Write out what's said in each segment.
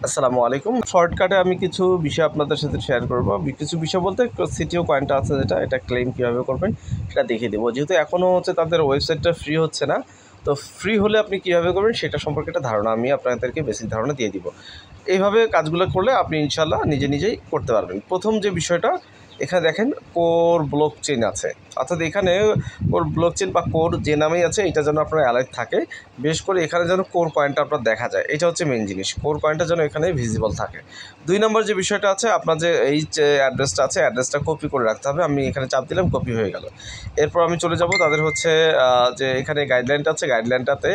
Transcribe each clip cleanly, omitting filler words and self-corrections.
আসসালামু আলাইকুম। শর্টকাটে আমি কিছু বিষয় আপনাদের সাথে শেয়ার করব। কিছু বিষয় বলতে সিটিও কয়েনটা আছে যেটা, এটা ক্লেম কীভাবে করবেন সেটা দেখিয়ে দেবো। যেহেতু এখনও হচ্ছে তাদের ওয়েবসাইটটা ফ্রি হচ্ছে না, তো ফ্রি হলে আপনি কীভাবে করবেন সেটা সম্পর্কে একটা ধারণা আমি আপনাদেরকে বেসিক ধারণা দিয়ে দিব। এইভাবে কাজগুলো করলে আপনি ইনশাল্লাহ নিজেই করতে পারবেন। প্রথম যে বিষয়টা, এখানে দেখেন কোর ব্লক চেইন আছে, অর্থাৎ এখানে কোর ব্লক চেইন বা কোর যে নামেই আছে এটা যেন আপনার অ্যালাইভ থাকে। বিশেষ করে এখানে যেন কোর কয়েনটা আপনার দেখা যায়, এটা হচ্ছে মেন জিনিস। কোর কয়েনটা যেন এখানে ভিজিবল থাকে। 2 নম্বর যে বিষয়টা আছে, আপনার যে এই যে অ্যাড্রেসটা আছে, অ্যাড্রেসটা কপি করে রাখতে হবে। আমি এখানে চাপ দিলাম, কপি হয়ে গেল। এরপর আমি চলে যাব তাদের হচ্ছে যে এখানে গাইডলাইনটা আছে, গাইডলাইনটাতে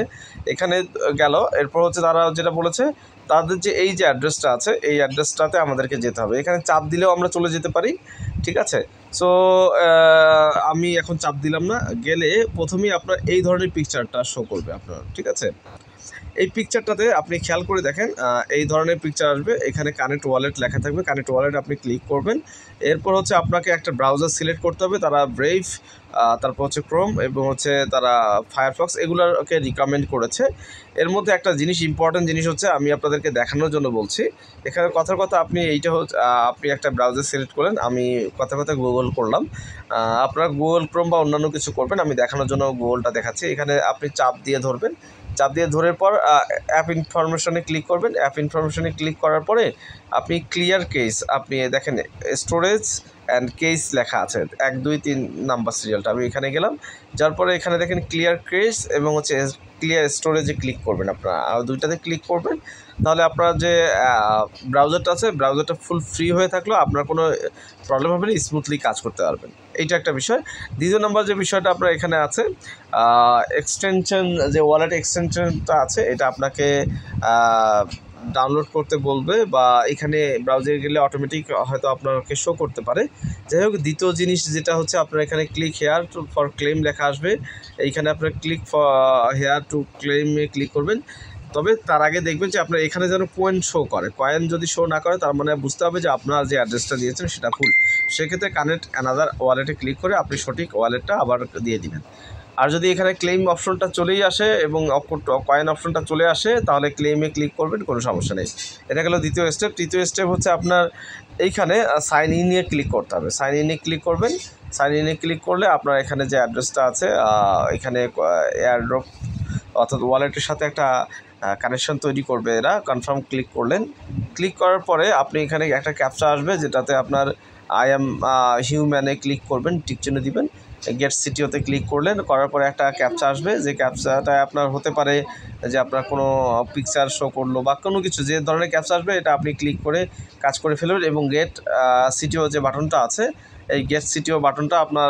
এখানে গেল। এরপর হচ্ছে তারা যেটা বলেছে, তাদের যে এই যে অ্যাড্রেসটা আছে এই অ্যাড্রেসটাতে আমাদেরকে যেতে হবে। এখানে চাপ দিলেও আমরা চলে যেতে পারি, ঠিক আছে। সো আমি এখন চাপ দিলাম না, গেলে প্রথমেই আপনার এই ধরনের পিকচারটা শো করবে আপনার, ঠিক আছে। এই পিকচারটাতে আপনি খেয়াল করে দেখেন, এই ধরনের পিকচার আসবে। এখানে কানেক্ট ওয়ালেট লেখা থাকবে, কানেক্ট ওয়ালেট আপনি ক্লিক করবেন। এরপর হচ্ছে আপনাকে একটা ব্রাউজার সিলেক্ট করতে হবে। তারা ব্রেভ, তারপর হচ্ছে ক্রোম এবং হচ্ছে তারা ফায়ারফক্স এগুলোকে রিকমেন্ড করেছে। এর মধ্যে একটা জিনিস, ইম্পর্টেন্ট জিনিস হচ্ছে, আমি আপনাদেরকে দেখানোর জন্য বলছি। এখানে কথার কথা আপনি এইটা হচ্ছে, আপনি একটা ব্রাউজার সিলেক্ট করলেন, আমি কথার কথা গুগল করলাম। আপনারা গুগল ক্রোম বা অন্যান্য কিছু করবেন, আমি দেখানোর জন্য গুগলটা দেখাচ্ছি। এখানে আপনি চাপ দিয়ে ধরবেন, চাপ দিয়ে ধরার পর অ্যাপ ইনফরমেশনে ক্লিক করবেন। অ্যাপ ইনফরমেশনে ক্লিক করার পরে আপনি ক্লিয়ার কেস, আপনি দেখেন স্টোরেজ অ্যান্ড কেস লেখা আছে 1 2 3 নাম্বার সিরিয়ালটা। আমি এখানে গেলাম, যার পরে এখানে দেখেন ক্লিয়ার কেস এবং হচ্ছে ক্লিয়ার স্টোরেজে ক্লিক করবেন। আপনারা দুইটাতে ক্লিক করবেন, তাহলে আপনার যে ব্রাউজারটা আছে ব্রাউজারটা ফুল ফ্রি হয়ে থাকলেও আপনার কোনো প্রবলেম হবে না, স্মুথলি কাজ করতে পারবেন। এইটা একটা বিষয়। দ্বিতীয় নম্বর যে বিষয়টা আপনার এখানে আছে, এক্সটেনশন, যে ওয়ালেট এক্সটেনশনটা আছে এটা আপনাকে ডাউনলোড করতে বলবে, বা এখানে ব্রাউজারে গেলে অটোমেটিক হয়তো আপনাকে শো করতে পারে। যাই হোক, দ্বিতীয় জিনিস যেটা হচ্ছে, আপনার এখানে click here to for claim লেখা আসবে। এইখানে আপনার ক্লিক ফর হেয়ার টু ক্লেমে ক্লিক করবেন। তবে তার আগে দেখবেন যে আপনার এখানে যেন কয়েন শো করে। কয়েন যদি শো না করে, তার মানে বুঝতে হবে যে আপনার যে অ্যাড্রেসটা দিয়েছেন সেটা ভুল। সেক্ষেত্রে কানেক্ট অ্যানাদার ওয়ালেটে ক্লিক করে আপনি সঠিক ওয়ালেটটা আবার দিয়ে দিবেন। আর যদি এখানে ক্লেম অপশনটা চলেই আসে এবং কয়েন অপশনটা চলে আসে, তাহলে ক্লেমে ক্লিক করবেন, কোনো সমস্যা নেই। এটা গেল দ্বিতীয় স্টেপ। তৃতীয় স্টেপ হচ্ছে আপনার এইখানে সাইন ইনে ক্লিক করতে হবে। সাইন ইনে ক্লিক করবেন। সাইন ইনে ক্লিক করলে আপনার এখানে যে অ্যাড্রেসটা আছে, এখানে এয়ারড্রপ অর্থাৎ ওয়ালেটের সাথে একটা কানেকশন তৈরি করবে এরা। কনফার্ম ক্লিক করলেন। ক্লিক করার পরে আপনি এখানে একটা ক্যাপচা আসবে, যেটাতে আপনার আই এম হিউম্যানে ক্লিক করবেন, টিক চিহ্ন দিবেন। গেট সিটিওতে ক্লিক করলেন, করার পরে একটা ক্যাপচা আসবে, যে ক্যাপচাটা আপনার হতে পারে যে আপনার কোনো পিকচার শো করলো বা কোনো কিছু, যে ধরনের ক্যাপচা আসবে এটা আপনি ক্লিক করে কাজ করে ফেলবেন। এবং গেট সিটিও যে বাটনটা আছে, এই গেট সিটিও বাটনটা আপনার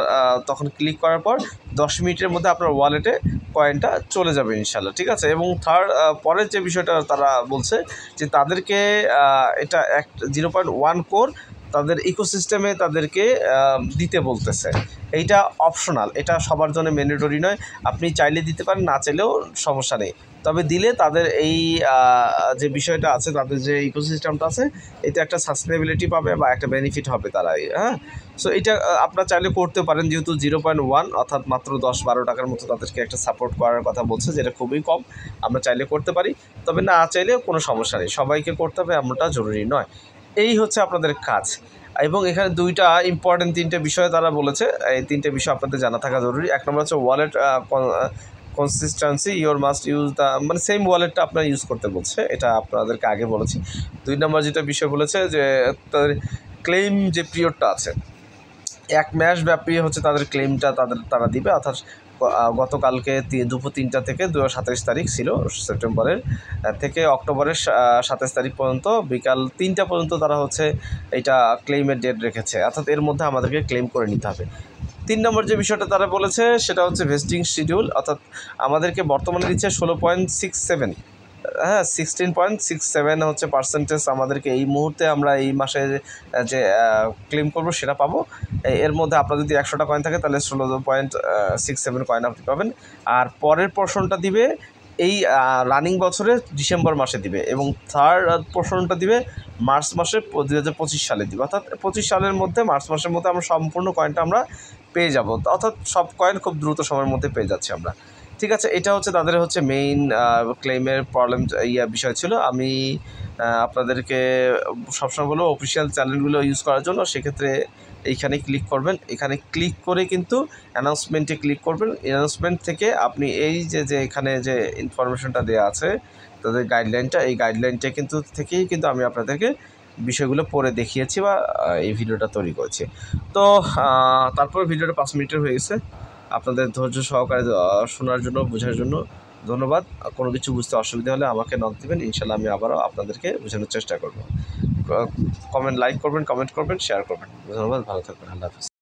তখন ক্লিক করার পর 10 মিনিটের মধ্যে আপনার ওয়ালেটে কয়েনটা চলে যাবে ইনশাল্লাহ, ঠিক আছে। এবং পরের যে বিষয়টা তারা বলছে, যে তাদেরকে এটা 0.1 কোর তাদের ইকোসিস্টেমে তাদেরকে দিতে বলতেছে। এইটা অপশনাল, এটা সবার জন্য ম্যান্ডেটরি নয়। আপনি চাইলে দিতে পারেন, না চাইলেও সমস্যা নেই। তবে দিলে তাদের এই যে বিষয়টা আছে, তাদের যে ইকোসিস্টেমটা আছে, এতে একটা সাস্টেনেবিলিটি পাবে বা একটা বেনিফিট হবে তারা, হ্যাঁ। সো এটা আপনারা চাইলে করতে পারেন, যেহেতু 0.1 অর্থাৎ মাত্র 10-12 টাকার মতো তাদেরকে একটা সাপোর্ট করার কথা বলছে, যেটা খুবই কম। আমরা চাইলে করতে পারি, তবে না চাইলেও কোনো সমস্যা নেই। সবাইকে করতে হবে এমনটা জরুরি নয়। এই হচ্ছে আপনাদের কাজ। এবং এখানে 2টা ইম্পর্টেন্ট 3টে বিষয় তারা বলেছে, এই 3টে বিষয় আপনাদের জানা থাকা জরুরি। 1 নম্বর হচ্ছে wallet consistency, your must use the, মানে সেম ওয়ালেটটা আপনার ইউজ করতে বলছে, এটা আপনাদেরকে আগে বলেছি। 2 নম্বর যেটা বিষয় বলেছে, যে তাদের ক্লেম যে পিরিয়ডটা আছে 1 মাস ব্যাপী হচ্ছে তাদের ক্লেমটা তারা দিবে। অর্থাৎ গতকালকে দুপুর 3টা থেকে 27 তারিখ ছিল সেপ্টেম্বরের, থেকে অক্টোবরের 27 তারিখ পর্যন্ত বিকাল 3টা পর্যন্ত তারা হচ্ছে এটা ক্লেমের ডেট রেখেছে। অর্থাৎ এর মধ্যে আমাদেরকে ক্লেম করে নিতে হবে। 3 নম্বর যে বিষয়টা তারা বলেছে সেটা হচ্ছে ভেস্টিং শিডিউল, অর্থাৎ আমাদেরকে বর্তমানে দিচ্ছে 16.67, হ্যাঁ 16.67 হচ্ছে পার্সেন্টেজ আমাদেরকে এই মুহূর্তে, আমরা এই মাসে যে ক্লেম করবো সেটা পাবো। এর মধ্যে আপনার যদি 100টা কয়েন থাকে তাহলে 16.67 কয়েন আপনি পাবেন। আর পরের পোর্শনটা দিবে এই রানিং বছরের ডিসেম্বর মাসে দিবে, এবং থার্ড পোর্শনটা দিবে মার্চ মাসে 2025 সালে দিবে। অর্থাৎ 25 সালের মধ্যে, মার্চ মাসের মধ্যে আমরা সম্পূর্ণ কয়েনটা আমরা পেয়ে যাব। অর্থাৎ সব কয়েন খুব দ্রুত সময়ের মধ্যে পেয়ে যাচ্ছি আমরা, ঠিক আছে। এটা হচ্ছে তাদের হচ্ছে মেইন ক্লেমের প্রবলেম বিষয় ছিল। আমি আপনাদেরকে সবসময় বলবো অফিসিয়াল চ্যানেলগুলো ইউজ করার জন্য। সেক্ষেত্রে এইখানে ক্লিক করবেন, এখানে ক্লিক করে কিন্তু অ্যানাউন্সমেন্টে ক্লিক করবেন। অ্যানাউন্সমেন্ট থেকে আপনি এই যে এখানে যে ইনফরমেশনটা দেওয়া আছে তাদের গাইডলাইনটা, এই গাইডলাইনটা কিন্তু থেকেই কিন্তু আমি আপনাদেরকে বিষয়গুলো পড়ে দেখিয়েছি বা এই ভিডিওটা তৈরি করেছি। তো তারপর ভিডিওটা 5 মিনিটের হয়ে গেছে। আপনাদের ধৈর্য সহকারে শোনার জন্য, বোঝার জন্য ধন্যবাদ। কোনো কিছু বুঝতে অসুবিধা হলে আমাকে নক দেবেন, ইনশাল্লাহ আমি আবারও আপনাদেরকে বোঝানোর চেষ্টা করব। লাইক করবেন, কমেন্ট করবেন, শেয়ার করবেন। ধন্যবাদ, ভালো থাকবেন, আল্লাহ হাফেজ।